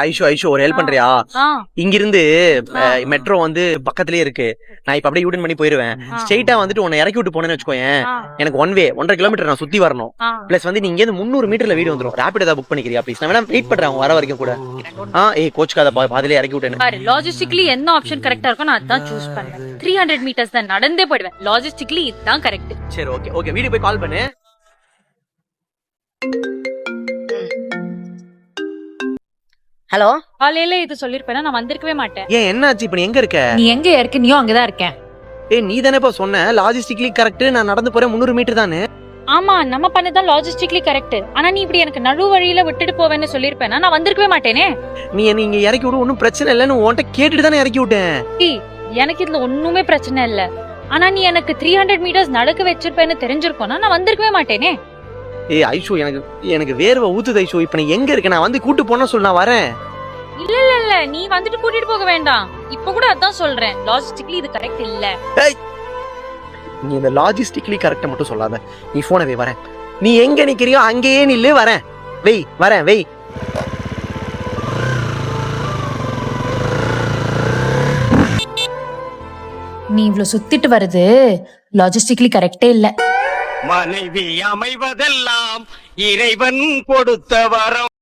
ஐஷு ஐஷு ஒரு ஹெல்ப் பண்றியா? இங்க இருந்து மெட்ரோ வந்து பக்கத்துலயே இருக்கு. நான் இப்ப அப்படியே யூட்டன் பண்ணி போயிருவேன். ஸ்ட்ரெயிட்டா வந்துட்டு உன்னை இறக்கி விட்டு போனேன்னு வச்சுக்கோயேன். எனக்கு 1 வே 1.5 கிலோமீட்டர் நான் சுத்தி வரணும். பிளஸ் வந்து நீங்க இருந்து 300 மீட்டர்ல வீடு வந்துரும். ரேபிட் ஏதாவது புக் பண்ணிக்கிறியா ப்ளீஸ்? நான் வேணா வெயிட் பண்றேன் அவங்க வர வரைக்கும் கூட. கோச்சுக்காத, பாதிலே இறக்கி விட்டேன். லாஜிஸ்டிக்கலி என்ன ஆப்ஷன் கரெக்டா இருக்கும் நான் அதான் சூஸ் பண்ணேன். 300 மீட்டர்ஸ் தான் நடந்தே போயிடுவேன். லாஜிஸ்டிக்கலி இதுதான் கரெக்ட். சரி ஓகே ஓகே, வீடியோ போய் கால் பண்ணு. ஹலோ, காலையில இது சொல்லிருப்பேனா நான் வந்திருக்கவே மாட்டேன். ஏன் என்னாச்சு? இப்ப நீ எங்க இருக்க? நீ எங்க இருக்க? நீயும் அங்கதான் இருக்கேன். நீ தானே இப்ப சொன்ன லாஜிஸ்டிக்கலி கரெக்ட், நான் நடந்து போறேன் 300 மீட்டர் தானே. ஆமா, நம்ம பண்ணதான் லாஜிஸ்டிக்கலி கரெக்ட். ஆனா நீ இப்படி எனக்கு நடு வழியில விட்டுட்டு போவேன்னு சொல்லிருப்பேனா நான் வந்திருக்கவே மாட்டேனே. நீ இங்க இறக்கி விடு, ஒன்னும் பிரச்சனை இல்லன்னு உன்கிட்ட கேட்டுட்டு தானே இறக்கி விட்டேன். எனக்கு இதுல ஒண்ணுமே பிரச்சனை இல்ல. ஆனா நீ எனக்கு 300 மீட்டர்ஸ் நடக்க வச்சிருப்பேன்னு தெரிஞ்சிருக்கோனா நான் வந்திருக்கவே மாட்டேனே. ஐஷு எனக்கு வேர்வை ஊத்துது ஐஷு. இப்ப நீ எங்க இருக்க? நான் வந்து கூட்டு போன சொல்லு, நான் வரேன். இல்ல இல்ல இல்ல, நீ வந்துட்டு கூட்டிட்டு போக வேண்டாம். இப்ப கூட அதான் சொல்றேன், லாஜிஸ்டிக்கலி இது கரெக்ட் இல்ல. நீ இந்த லாஜிஸ்டிக்கலி கரெக்ட் மட்டும் சொல்லாத. நீ போன வை, வரேன். நீ எங்க நிக்கிறியோ அங்கேயே நில்லு, வரேன். வரேன் வெய். நீ இவ்வளவு சுத்திட்டு வருது லாஜிஸ்டிக்கலி கரெக்டே இல்ல. மனைவி அமைவதெல்லாம் இறைவன் கொடுத்த வரம்.